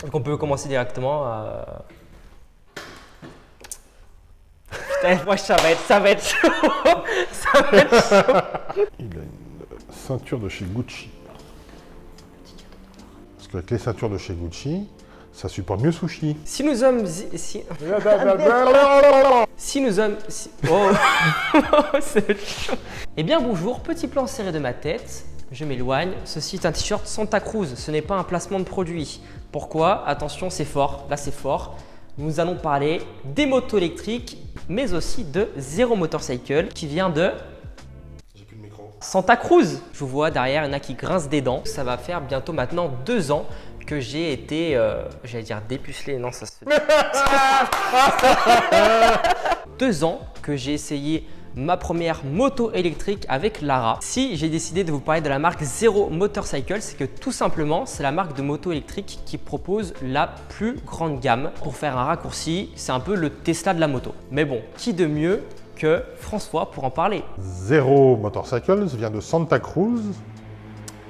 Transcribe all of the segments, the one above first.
Donc on peut commencer directement à... Putain, moi ça va être chaud. Ça va être chaud. Il a une ceinture de chez Gucci. Parce qu'avec les ceintures de chez Gucci, ça supporte mieux sushi. Si nous sommes... Oh, c'est chaud. Eh bien bonjour, petit plan serré de ma tête. Je m'éloigne. Ceci est un t-shirt Santa Cruz. Ce n'est pas un placement de produit. Pourquoi? Attention, c'est fort. Là, c'est fort. Nous allons parler des motos électriques, mais aussi de Zero Motorcycle qui vient de... J'ai plus de micro. Santa Cruz. Je vous vois derrière, il y en a qui grincent des dents. Ça va faire bientôt maintenant 2 ans que j'ai été, j'allais dire dépucelé, non ça se fait. 2 ans que j'ai essayé ma première moto électrique avec Lara. Si j'ai décidé de vous parler de la marque Zero Motorcycle, c'est que tout simplement, c'est la marque de moto électrique qui propose la plus grande gamme. Pour faire un raccourci, c'est un peu le Tesla de la moto. Mais bon, qui de mieux que François pour en parler? Zero Motorcycles vient de Santa Cruz,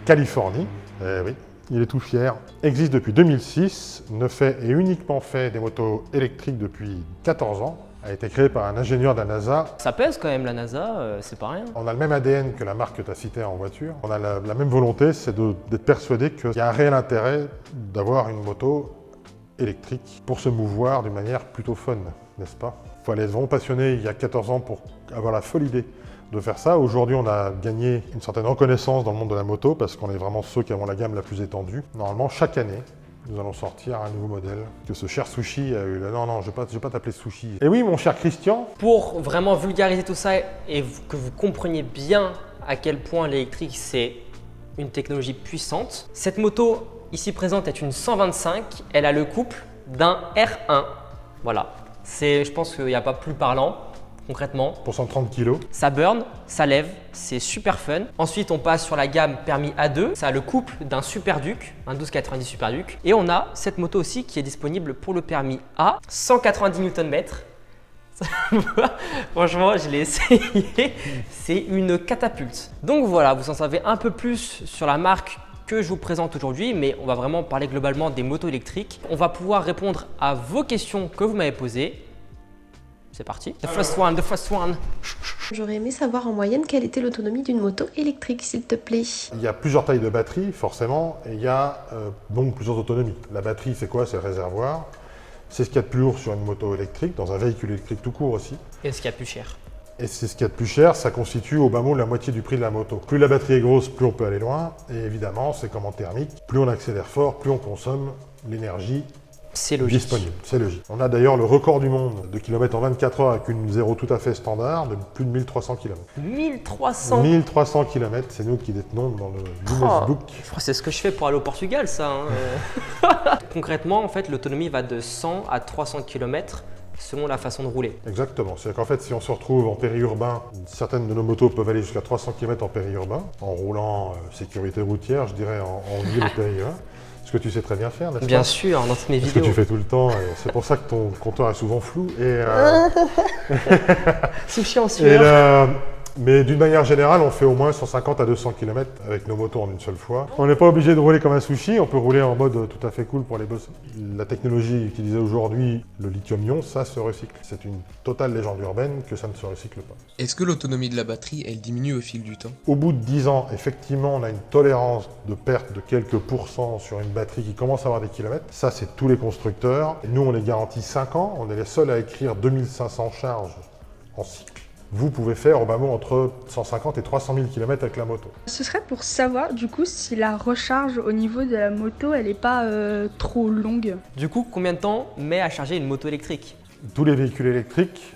Californie. Eh oui, il est tout fier. Existe depuis 2006, ne fait et uniquement fait des motos électriques depuis 14 ans. A été créé par un ingénieur de la NASA. Ça pèse quand même la NASA, c'est pas rien. On a le même ADN que la marque que tu as citée en voiture. On a la même volonté, c'est d'être persuadé qu'il y a un réel intérêt d'avoir une moto électrique pour se mouvoir d'une manière plutôt fun, n'est-ce pas? Il faut aller être vraiment passionné il y a 14 ans pour avoir la folle idée de faire ça. Aujourd'hui, on a gagné une certaine reconnaissance dans le monde de la moto parce qu'on est vraiment ceux qui avons la gamme la plus étendue. Normalement, chaque année, nous allons sortir un nouveau modèle que ce cher Sushi a eu. Non, je vais pas t'appeler Sushi. Et oui, mon cher Christian. Pour vraiment vulgariser tout ça et que vous compreniez bien à quel point l'électrique c'est une technologie puissante, cette moto ici présente est une 125. Elle a le couple d'un R1. Voilà, je pense qu'il n'y a pas plus parlant. Concrètement, Pour 130 kg. ça burn, ça lève, c'est super fun. Ensuite, on passe sur la gamme permis A2. Ça a le couple d'un Super Duke, un 1290 Super Duke. Et on a cette moto aussi qui est disponible pour le permis A, 190 Nm. Franchement, je l'ai essayé. C'est une catapulte. Donc voilà, vous en savez un peu plus sur la marque que je vous présente aujourd'hui, mais on va vraiment parler globalement des motos électriques. On va pouvoir répondre à vos questions que vous m'avez posées. C'est parti. The first one. J'aurais aimé savoir en moyenne quelle était l'autonomie d'une moto électrique, s'il te plaît. Il y a plusieurs tailles de batterie, forcément, et il y a donc plusieurs autonomies. La batterie, c'est quoi? C'est le réservoir. C'est ce qu'il y a de plus lourd sur une moto électrique, dans un véhicule électrique tout court aussi. Et ce qu'il y a plus cher. Et c'est ce qu'il y a de plus cher, ça constitue au bas mot la moitié du prix de la moto. Plus la batterie est grosse, plus on peut aller loin. Et évidemment, c'est comme en thermique, plus on accélère fort, plus on consomme l'énergie C'est logique. disponible. C'est logique. On a d'ailleurs le record du monde de kilomètres en 24 heures avec une zéro tout à fait standard de plus de 1300 km. 1300. 1300 km, c'est nous qui détenons dans le Guinness Book. Je crois que c'est ce que je fais pour aller au Portugal, ça. Concrètement, en fait, l'autonomie va de 100 à 300 km selon la façon de rouler. Exactement. C'est-à-dire qu'en fait, si on se retrouve en périurbain, certaines de nos motos peuvent aller jusqu'à 300 km en périurbain, en roulant sécurité routière, je dirais, en ville ou périurbain. Ce que tu sais très bien faire, n'est-ce pas? Bien sûr, dans toutes mes Ce que vidéos. tu fais tout le temps, et c'est pour ça que ton compteur est souvent flou. Sushi en sueur. Mais d'une manière générale, on fait au moins 150 à 200 km avec nos motos en une seule fois. On n'est pas obligé de rouler comme un sushi, on peut rouler en mode tout à fait cool pour les boss. La technologie utilisée aujourd'hui, le lithium-ion, ça se recycle. C'est une totale légende urbaine que ça ne se recycle pas. Est-ce que l'autonomie de la batterie, elle diminue au fil du temps? Au bout de 10 ans, effectivement, on a une tolérance de perte de quelques pourcents sur une batterie qui commence à avoir des kilomètres. Ça, c'est tous les constructeurs. Nous, on est garanti 5 ans. On est les seuls à écrire 2500 charges en cycle. Vous pouvez faire au bas mot entre 150 et 300 000 km avec la moto. Ce serait pour savoir du coup si la recharge au niveau de la moto elle est pas trop longue. Du coup, combien de temps met à charger une moto électrique? Tous les véhicules électriques,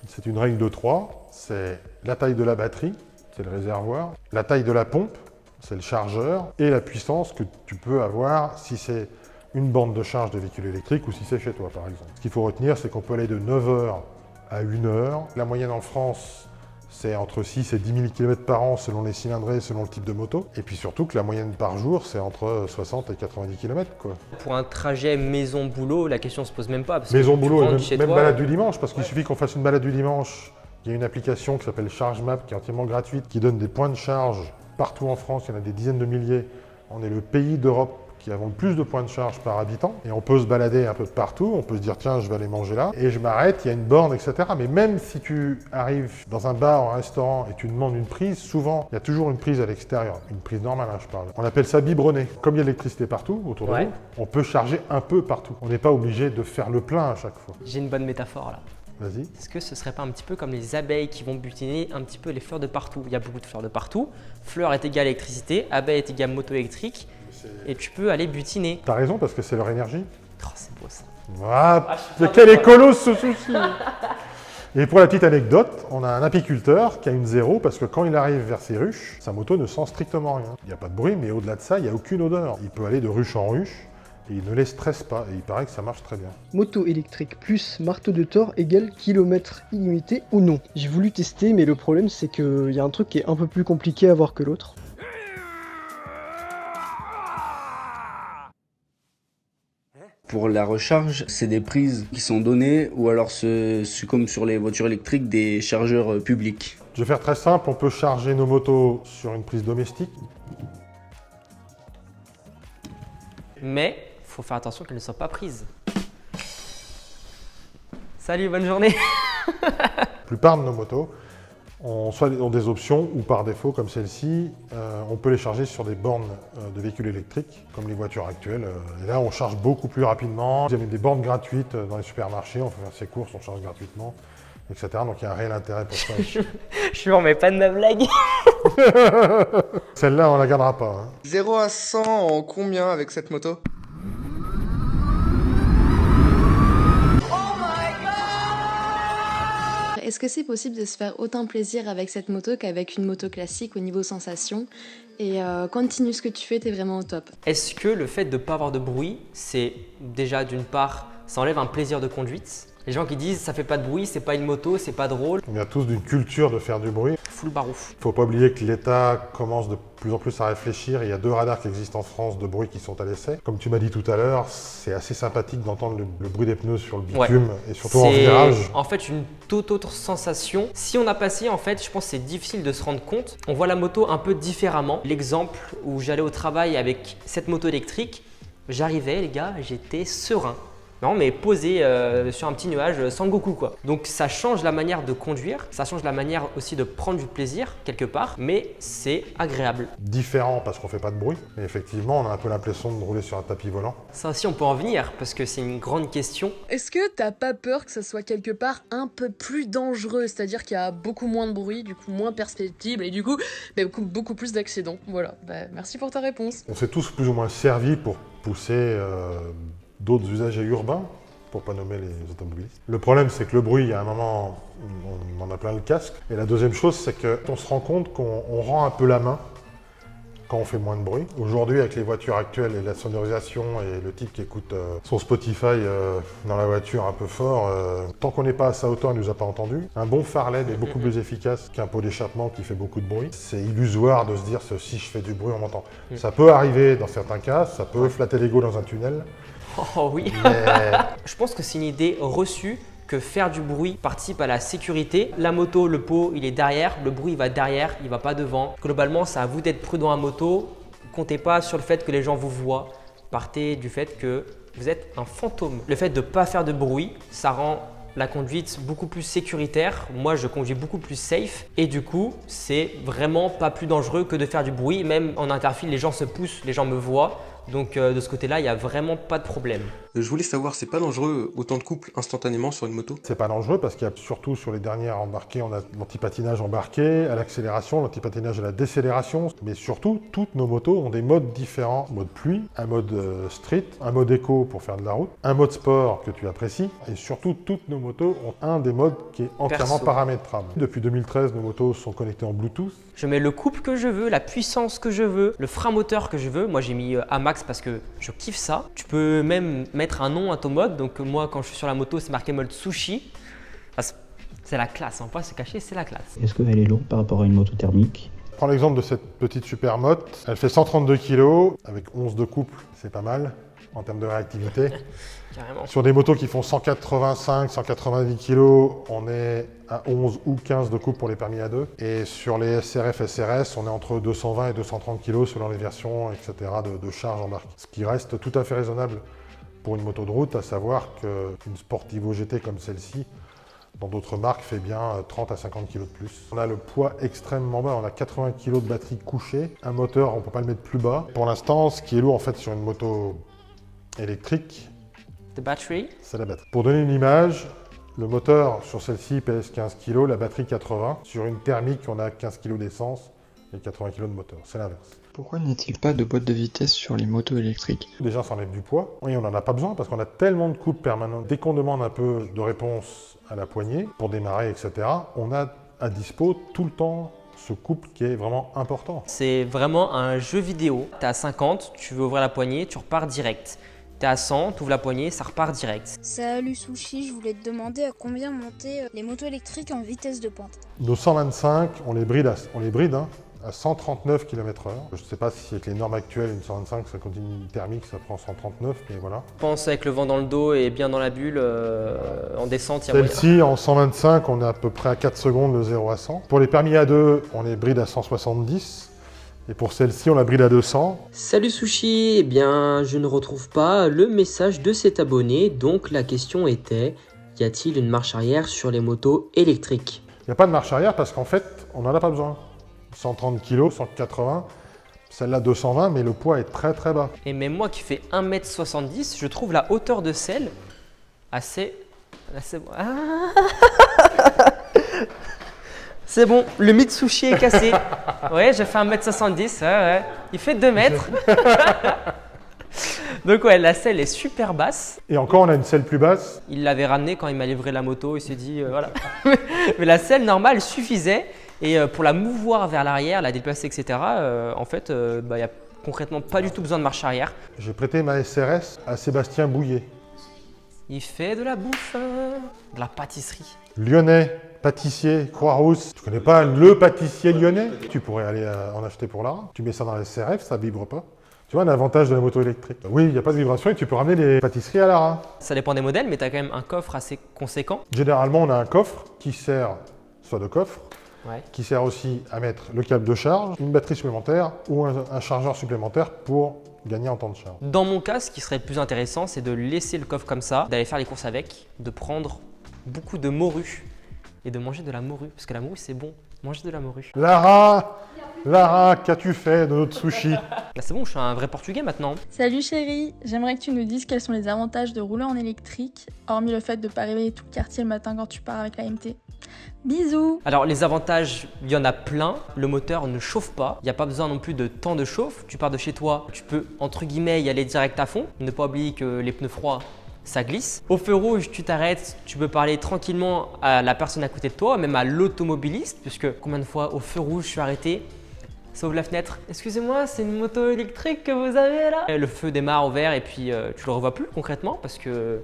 c'est une règle de 3. C'est la taille de la batterie, c'est le réservoir, la taille de la pompe, c'est le chargeur, et la puissance que tu peux avoir si c'est une borne de charge de véhicule électrique ou si c'est chez toi par exemple. Ce qu'il faut retenir, c'est qu'on peut aller de 9 heures à 1 heure. La moyenne en France, c'est entre 6 et 10 000 km par an selon les cylindrées, selon le type de moto. Et puis surtout que la moyenne par jour, c'est entre 60 et 90 km, quoi. Pour un trajet maison-boulot, la question se pose même pas. Parce que Maison, tu boulot, rentres et chez même toi, balade du dimanche, parce qu'il suffit qu'on fasse une balade du dimanche. Il y a une application qui s'appelle ChargeMap, qui est entièrement gratuite, qui donne des points de charge partout en France. Il y en a des dizaines de milliers. On est le pays d'Europe qui avons le plus de points de charge par habitant. Et on peut se balader un peu de partout, on peut se dire tiens, je vais aller manger là, et je m'arrête, il y a une borne, etc. Mais même si tu arrives dans un bar ou un restaurant et tu demandes une prise, souvent, il y a toujours une prise à l'extérieur. Une prise normale, hein, je parle. On appelle ça biberonné. Comme il y a de l'électricité partout, autour de Ouais. nous, on peut charger un peu partout. On n'est pas obligé de faire le plein à chaque fois. J'ai une bonne métaphore là. Vas-y. Est-ce que ce serait pas un petit peu comme les abeilles qui vont butiner un petit peu les fleurs de partout? Il y a beaucoup de fleurs de partout. Fleur est égale électricité, abeille est égale moto électrique. Et tu peux aller butiner. T'as raison, parce que c'est leur énergie. Oh, c'est beau ça. Ah, Ah, je suis c'est pas quel d'accord. écolo ce souci. Et pour la petite anecdote, on a un apiculteur qui a une 0 parce que quand il arrive vers ses ruches, sa moto ne sent strictement rien. Il n'y a pas de bruit, mais au-delà de ça, il n'y a aucune odeur. Il peut aller de ruche en ruche et il ne les stresse pas. Et il paraît que ça marche très bien. Moto électrique plus marteau de Thor égale kilomètre illimité ou non. J'ai voulu tester, mais le problème c'est qu'il y a un truc qui est un peu plus compliqué à voir que l'autre. Pour la recharge, c'est des prises qui sont données ou alors c'est comme sur les voitures électriques des chargeurs publics. Je vais faire très simple, on peut charger nos motos sur une prise domestique. Mais il faut faire attention qu'elles ne soient pas prises. Salut, bonne journée. La plupart de nos motos ont des options ou par défaut, comme celle-ci, on peut les charger sur des bornes de véhicules électriques, comme les voitures actuelles. Et là, on charge beaucoup plus rapidement. Il y a des bornes gratuites dans les supermarchés, on peut faire ses courses, on charge gratuitement, etc. Donc il y a un réel intérêt pour ça. Je me remets pas de ma blague. Celle-là, on la gardera pas. Hein. 0 à 100 en combien avec cette moto? Est-ce que c'est possible de se faire autant plaisir avec cette moto qu'avec une moto classique au niveau sensation? Et continue ce que tu fais, t'es vraiment au top. Est-ce que le fait de ne pas avoir de bruit, c'est déjà d'une part, ça enlève un plaisir de conduite? Les gens qui disent ça fait pas de bruit, c'est pas une moto, c'est pas drôle, On a tous d'une culture de faire du bruit. full barouf. Il ne faut pas oublier que l'État commence de plus en plus à réfléchir. Il y a 2 radars qui existent en France de bruit qui sont à l'essai. Comme tu m'as dit tout à l'heure, c'est assez sympathique d'entendre le bruit des pneus sur le bitume et surtout en virage. En fait une toute autre sensation. Si on a passé, en fait, je pense que c'est difficile de se rendre compte. On voit la moto un peu différemment. L'exemple où j'allais au travail avec cette moto électrique, j'arrivais, les gars, j'étais serein. Non, mais posé sur un petit nuage sans Goku quoi. Donc ça change la manière de conduire, ça change la manière aussi de prendre du plaisir quelque part, mais c'est agréable. Différent parce qu'on ne fait pas de bruit. Mais effectivement, on a un peu l'impression de rouler sur un tapis volant. Ça aussi on peut en venir parce que c'est une grande question. Est-ce que t'as pas peur que ça soit quelque part un peu plus dangereux? C'est-à-dire qu'il y a beaucoup moins de bruit, du coup moins perceptible et du coup beaucoup plus d'accidents. Voilà, merci pour ta réponse. On s'est tous plus ou moins servis pour pousser d'autres usagers urbains, pour pas nommer les automobilistes. Le problème, c'est que le bruit, il y a un moment, on en a plein le casque. Et la deuxième chose, c'est qu'on se rend compte qu'on rend un peu la main quand on fait moins de bruit. Aujourd'hui, avec les voitures actuelles et la sonorisation et le type qui écoute son Spotify dans la voiture un peu fort, tant qu'on n'est pas à sa hauteur, il ne nous a pas entendu. Un bon phare LED est beaucoup plus efficace qu'un pot d'échappement qui fait beaucoup de bruit. C'est illusoire de se dire que si je fais du bruit, on m'entend. Ça peut arriver dans certains cas, ça peut flatter l'ego dans un tunnel. Oh oui. Mais Je pense que c'est une idée reçue que faire du bruit participe à la sécurité. La moto, le pot, il est derrière, le bruit il va derrière, il va pas devant. Globalement, c'est à vous d'être prudent à moto. Comptez pas sur le fait que les gens vous voient. Partez du fait que vous êtes un fantôme. Le fait de ne pas faire de bruit, ça rend la conduite beaucoup plus sécuritaire. Moi, je conduis beaucoup plus safe et du coup, c'est vraiment pas plus dangereux que de faire du bruit. Même en interfile, les gens se poussent, les gens me voient. Donc de ce côté-là, il n'y a vraiment pas de problème. Je voulais savoir, c'est pas dangereux autant de couples instantanément sur une moto? c'est pas dangereux parce qu'il y a surtout sur les dernières embarquées, on a l'antipatinage embarqué, à l'accélération, l'antipatinage à la décélération. Mais surtout, toutes nos motos ont des modes différents. Mode pluie, un mode street, un mode éco pour faire de la route, un mode sport que tu apprécies. Et surtout, toutes nos motos ont un des modes qui est entièrement Perso. paramétrable. Depuis 2013, nos motos sont connectées en Bluetooth. Je mets le couple que je veux, la puissance que je veux, le frein moteur que je veux. Moi, j'ai mis Amax parce que je kiffe ça. Tu peux même mettre un nom à ton mode. Donc moi, quand je suis sur la moto, c'est marqué mode sushi. C'est la classe, hein. Pas se cacher, c'est la classe. Est-ce qu'elle est lourde par rapport à une moto thermique? Prends l'exemple de cette petite supermote. Elle fait 132 kg avec 11 de couple, c'est pas mal. en termes de réactivité. Carrément. Sur des motos qui font 185, 190 kg, on est à 11 ou 15 de couple pour les permis A2. Et sur les SRF, SRS, on est entre 220 et 230 kg selon les versions, etc. de charge embarquée. Ce qui reste tout à fait raisonnable pour une moto de route, à savoir qu'une Sportivo GT comme celle-ci, dans d'autres marques, fait bien 30 à 50 kg de plus. On a le poids extrêmement bas, on a 80 kg de batterie couchée. Un moteur, on ne peut pas le mettre plus bas. Pour l'instant, ce qui est lourd en fait sur une moto électrique, The battery. c'est la batterie. Pour donner une image, le moteur sur celle-ci pèse 15 kg, la batterie 80. Sur une thermique, on a 15 kg d'essence et 80 kg de moteur. C'est l'inverse. Pourquoi n'y a-t-il pas de boîte de vitesse sur les motos électriques? Déjà, ça enlève du poids. Oui, on n'en a pas besoin parce qu'on a tellement de coupes permanentes. Dès qu'on demande un peu de réponse à la poignée, pour démarrer, etc., on a à dispo tout le temps ce couple qui est vraiment important. C'est vraiment un jeu vidéo. Tu es à 50, tu veux ouvrir la poignée, tu repars direct. Tu es à 100, tu ouvres la poignée, ça repart direct. Salut Sushi, je voulais te demander à combien monter les motos électriques en vitesse de pointe. Nos 125, on les bride à 139 km/h. Je ne sais pas si avec les normes actuelles, une 125, ça continue thermique, ça prend 139, mais voilà. Je pense avec le vent dans le dos et bien dans la bulle, en descente, il y a moyen. Celle-ci, en 125, on est à peu près à 4 secondes de 0 à 100. Pour les permis A2, on les bride à 170. Et pour celle-ci, on la bride à 200. Salut Sushi, eh bien je ne retrouve pas le message de cet abonné, donc la question était, y a-t-il une marche arrière sur les motos électriques? Il n'y a pas de marche arrière parce qu'en fait, on n'en a pas besoin. 130 kg, 180, celle-là 220, mais le poids est très très bas. Et même moi qui fais 1m70, je trouve la hauteur de selle assez C'est bon, le Mitsushi est cassé. Ouais, j'ai fait 1m70, ouais. Il fait 2 mètres. Donc ouais, la selle est super basse. Et encore, on a une selle plus basse. Il l'avait ramené quand il m'a livré la moto, il s'est dit, voilà. Mais la selle normale suffisait. Et pour la mouvoir vers l'arrière, la déplacer, etc., en fait, il n'y a concrètement pas du tout besoin de marche arrière. J'ai prêté ma SRS à Sébastien Bouillet. Il fait de la bouffe, de la pâtisserie. Lyonnais, pâtissier, Croix-Rousse. Tu connais pas le pâtissier lyonnais? Tu pourrais aller en acheter pour là. Tu mets ça dans la SRF, ça vibre pas. Tu vois, un avantage de la moto électrique. Oui, il n'y a pas de vibration et tu peux ramener les pâtisseries à Lara. Ça dépend des modèles, mais tu as quand même un coffre assez conséquent. Généralement, on a un coffre qui sert soit de coffre, ouais, qui sert aussi à mettre le câble de charge, une batterie supplémentaire ou un chargeur supplémentaire pour gagner en temps de charge. Dans mon cas, ce qui serait le plus intéressant, c'est de laisser le coffre comme ça, d'aller faire les courses avec, de prendre beaucoup de morue et de manger de la morue, parce que la morue c'est bon, manger de la morue. Lara, qu'as-tu fait de notre sushi? Là c'est bon, je suis un vrai portugais maintenant. Salut chérie, j'aimerais que tu nous dises quels sont les avantages de rouler en électrique, hormis le fait de ne pas réveiller tout le quartier le matin quand tu pars avec la MT. Bisous. Alors les avantages, il y en a plein. Le moteur ne chauffe pas. Il n'y a pas besoin non plus de temps de chauffe. Tu pars de chez toi, tu peux entre guillemets y aller direct à fond. Ne pas oublier que les pneus froids, ça glisse. Au feu rouge, tu t'arrêtes, tu peux parler tranquillement à la personne à côté de toi, même à l'automobiliste, puisque combien de fois au feu rouge je suis arrêté, ça ouvre la fenêtre. Excusez-moi, c'est une moto électrique que vous avez là? Et le feu démarre au vert et puis tu le revois plus concrètement parce que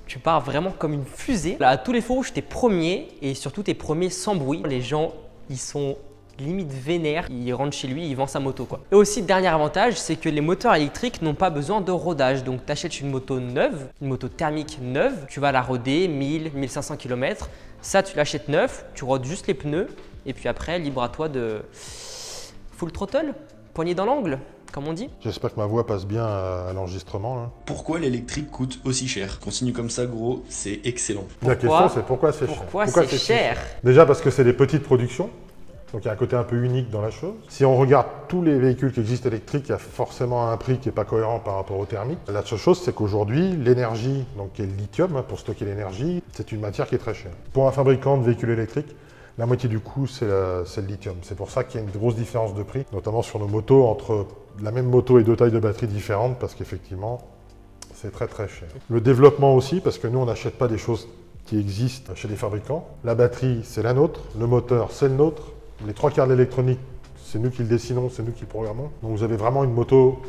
tu pars vraiment comme une fusée. Là, à tous les feux rouges, t'es premier et surtout t'es premier sans bruit. Les gens, ils sont limite vénères. Il rentre chez lui, il vend sa moto quoi. Et aussi, dernier avantage, c'est que les moteurs électriques n'ont pas besoin de rodage. Donc, tu achètes une moto neuve, une moto thermique neuve, tu vas la roder 1000, 1500 km. Ça, tu l'achètes neuf, tu rodes juste les pneus et puis après, libre à toi de full throttle, poignée dans l'angle, comme on dit. J'espère que ma voix passe bien à l'enregistrement. Là. Pourquoi l'électrique coûte aussi cher? Continue comme ça, gros, c'est excellent. La question, c'est pourquoi c'est cher? Pourquoi c'est cher? Déjà parce que c'est des petites productions. Donc il y a un côté un peu unique dans la chose. Si on regarde tous les véhicules qui existent électriques, il y a forcément un prix qui n'est pas cohérent par rapport au thermique. La seule chose, c'est qu'aujourd'hui, l'énergie, donc qui est le lithium, pour stocker l'énergie, c'est une matière qui est très chère. Pour un fabricant de véhicules électriques, la moitié du coût, c'est le lithium. C'est pour ça qu'il y a une grosse différence de prix, notamment sur nos motos, entre la même moto et deux tailles de batterie différentes, parce qu'effectivement, c'est très très cher. Le développement aussi, parce que nous, on n'achète pas des choses qui existent chez les fabricants. La batterie, c'est la nôtre. Le moteur, c'est le nôtre. Les trois quarts de l'électronique, c'est nous qui le dessinons, c'est nous qui le programmons. Donc vous avez vraiment une moto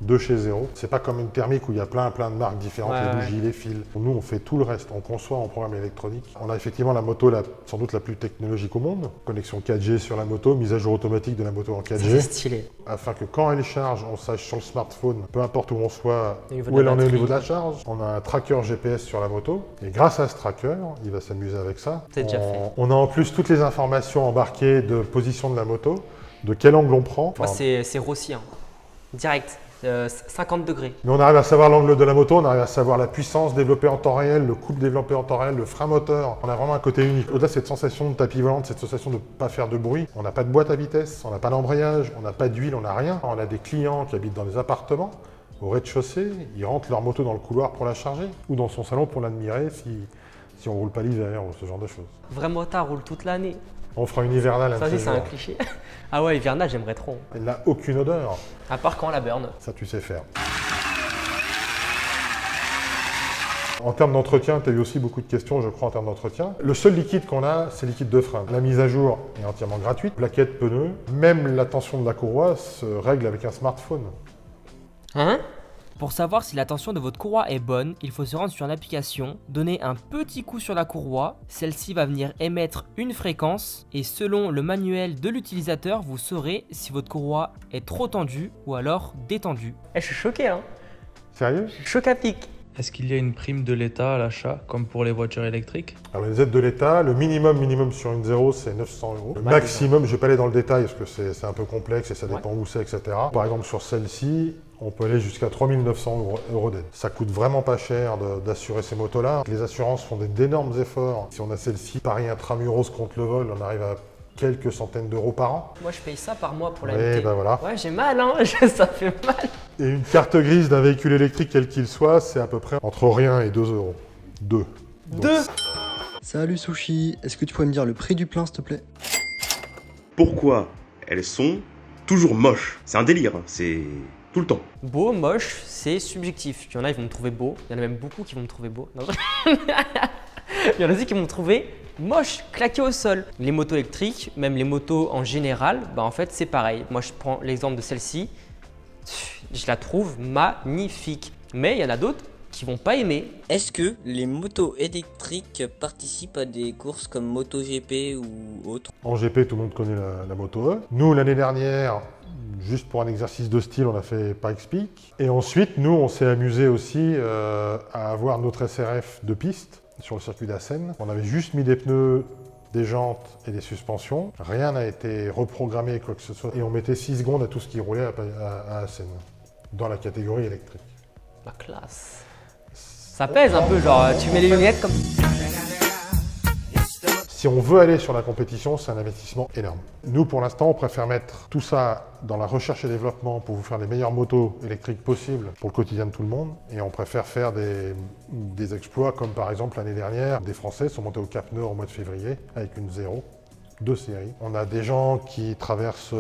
de chez zéro. C'est pas comme une thermique où il y a plein de marques différentes, Ouais, les ouais. bougies, les fils. Nous, on fait tout le reste. On conçoit en programme électronique. On a effectivement la moto sans doute la plus technologique au monde. Connexion 4G sur la moto, mise à jour automatique de la moto en 4G. C'est stylé. Afin que quand elle charge, on sache sur le smartphone, peu importe où on soit, Au niveau où de elle la en est au batterie. niveau de la charge. On a un tracker GPS sur la moto. Et grâce à ce tracker, il va s'amuser avec ça. C'est déjà fait. On a en plus toutes les informations embarquées de position de la moto, de quel angle on prend. Moi, Enfin, c'est Rossi, hein. Direct. 50 degrés. mais on arrive à savoir l'angle de la moto, on arrive à savoir la puissance développée en temps réel, le couple développé en temps réel, le frein moteur. On a vraiment un côté unique. Au-delà de cette sensation de tapis volant, de cette sensation de ne pas faire de bruit, on n'a pas de boîte à vitesse, on n'a pas d'embrayage, on n'a pas d'huile, on n'a rien. On a des clients qui habitent dans des appartements, au rez-de-chaussée, ils rentrent leur moto dans le couloir pour la charger, ou dans son salon pour l'admirer si on roule pas l'hiver ou ce genre de choses. Vrai motard roule toute l'année. On fera une hivernale un Ça de aussi, ces c'est un jours. cliché. Ah ouais, hivernal, j'aimerais trop. Elle n'a aucune odeur. À part quand on la burn. Ça, tu sais faire. En termes d'entretien, tu as eu aussi beaucoup de questions, je crois, en termes d'entretien. Le seul liquide qu'on a, c'est le liquide de frein. La mise à jour est entièrement gratuite. Plaquettes, pneus, même la tension de la courroie se règle avec un smartphone. Hein? Pour savoir si la tension de votre courroie est bonne, il faut se rendre sur l'application, donner un petit coup sur la courroie, celle-ci va venir émettre une fréquence et selon le manuel de l'utilisateur, vous saurez si votre courroie est trop tendue ou alors détendue. Je suis choqué, hein. Sérieux? Choc à pic. Est-ce qu'il y a une prime de l'État à l'achat, comme pour les voitures électriques? Alors les aides de l'État, le minimum sur une zéro, c'est 900 €. Le maximum, je ne vais pas aller dans le détail parce que c'est un peu complexe et ça dépend où c'est, etc. Par exemple, sur celle-ci, on peut aller jusqu'à 3 900 € d'aide. Ça coûte vraiment pas cher d'assurer ces motos-là. Les assurances font d'énormes efforts. Si on a celle-ci, Paris Intramuros contre le vol, on arrive à quelques centaines d'euros par an. Moi, je paye ça par mois pour la Oui, MT. bah voilà. Ouais, j'ai mal, hein. Ça fait mal. Et une carte grise d'un véhicule électrique, quel qu'il soit, c'est à peu près entre rien et 2 €. 2. Salut Sushi, est-ce que tu pourrais me dire le prix du plein s'il te plaît? Pourquoi elles sont toujours moches? C'est un délire, c'est tout le temps. Beau, moche, c'est subjectif. Il y en a, ils vont me trouver beau. Il y en a même beaucoup qui vont me trouver beau. Non, il y en a aussi qui vont me trouver moche, claqué au sol. Les motos électriques, même les motos en général, bah en fait, c'est pareil. Moi, je prends l'exemple de celle-ci. Je la trouve magnifique. Mais il y en a d'autres qui vont pas aimer. Est-ce que les motos électriques participent à des courses comme MotoGP ou autres? En GP, tout le monde connaît la Moto E. Nous, l'année dernière, juste pour un exercice de style, on a fait Pikes Peak. Et ensuite, nous, on s'est amusé aussi à avoir notre SRF de piste sur le circuit d'Assen. On avait juste mis des pneus, des jantes et des suspensions. Rien n'a été reprogrammé, quoi que ce soit. Et on mettait 6 secondes à tout ce qui roulait à Assen, dans la catégorie électrique. La classe. Ça pèse un peu, genre tu mets les lunettes comme... Si on veut aller sur la compétition, c'est un investissement énorme. Nous, pour l'instant, on préfère mettre tout ça dans la recherche et développement pour vous faire les meilleures motos électriques possibles pour le quotidien de tout le monde. Et on préfère faire des exploits comme par exemple l'année dernière, des Français sont montés au Cap Nord au mois de février avec une 0. 2 séries. On a des gens qui traversent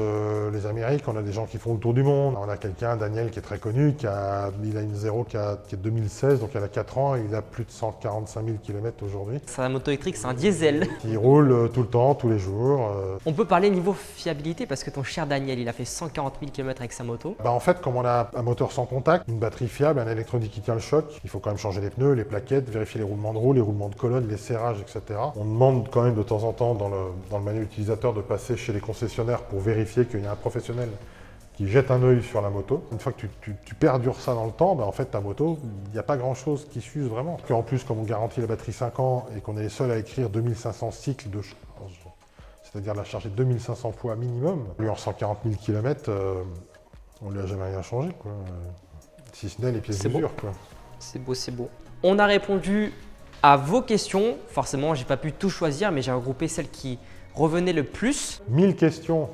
les Amériques, on a des gens qui font le tour du monde. On a quelqu'un, Daniel, qui est très connu, il a une 0 qui est 2016, donc il a 4 ans, et il a plus de 145 000 km aujourd'hui. C'est un moto électrique, c'est un diesel. Il roule tout le temps, tous les jours. On peut parler niveau fiabilité parce que ton cher Daniel, il a fait 140 000 km avec sa moto. En fait, comme on a un moteur sans contact, une batterie fiable, un électronique qui tient le choc, il faut quand même changer les pneus, les plaquettes, vérifier les roulements de roue, les roulements de colonne, les serrages, etc. On demande quand même de temps en temps dans le manuel utilisateur de passer chez les concessionnaires pour vérifier qu'il y a un professionnel qui jette un œil sur la moto. Une fois que tu perdures ça dans le temps, en fait ta moto, il n'y a pas grand chose qui s'use vraiment. En plus, comme on garantit la batterie 5 ans et qu'on est les seuls à écrire 2500 cycles de charge, c'est-à-dire la charger 2500 fois minimum, lui en 140 000 km, on lui a jamais rien changé, quoi. Si ce n'est les pièces d'usure, quoi. C'est beau, c'est beau. On a répondu à vos questions. Forcément, j'ai pas pu tout choisir, mais j'ai regroupé celles qui revenaient le plus. 1000 questions.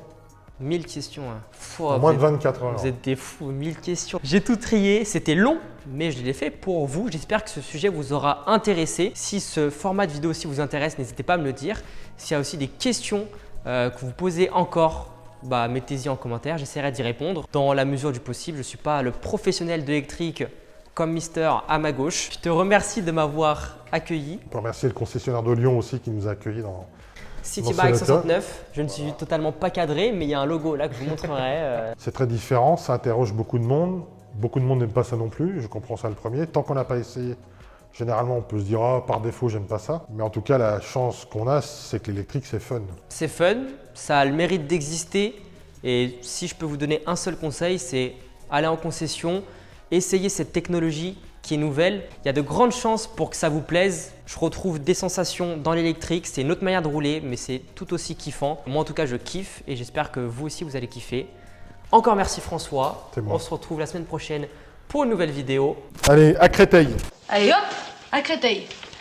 1000 questions. Hein. En moins de 24 heures. Vous êtes des fous, 1000 questions. J'ai tout trié, c'était long, mais je l'ai fait pour vous. J'espère que ce sujet vous aura intéressé. Si ce format de vidéo aussi vous intéresse, n'hésitez pas à me le dire. S'il y a aussi des questions que vous posez encore, mettez-y en commentaire, j'essaierai d'y répondre dans la mesure du possible. Je ne suis pas le professionnel de l'électrique comme Mister à ma gauche. Je te remercie de m'avoir accueilli. On peut remercier le concessionnaire de Lyon aussi qui nous a accueillis dans Citybike 69, je ne suis totalement pas cadré, mais il y a un logo là que je vous montrerai. C'est très différent, ça interroge beaucoup de monde. Beaucoup de monde n'aime pas ça non plus, je comprends ça le premier. Tant qu'on n'a pas essayé, généralement on peut se dire ah, par défaut j'aime pas ça. Mais en tout cas la chance qu'on a, c'est que l'électrique c'est fun. C'est fun, ça a le mérite d'exister et si je peux vous donner un seul conseil, c'est aller en concession, essayer cette technologie qui est nouvelle. Il y a de grandes chances pour que ça vous plaise. Je retrouve des sensations dans l'électrique, c'est une autre manière de rouler mais c'est tout aussi kiffant. Moi en tout cas je kiffe et j'espère que vous aussi vous allez kiffer. Encore merci François, on se retrouve la semaine prochaine pour une nouvelle vidéo. Allez, à Créteil! Allez hop, à Créteil.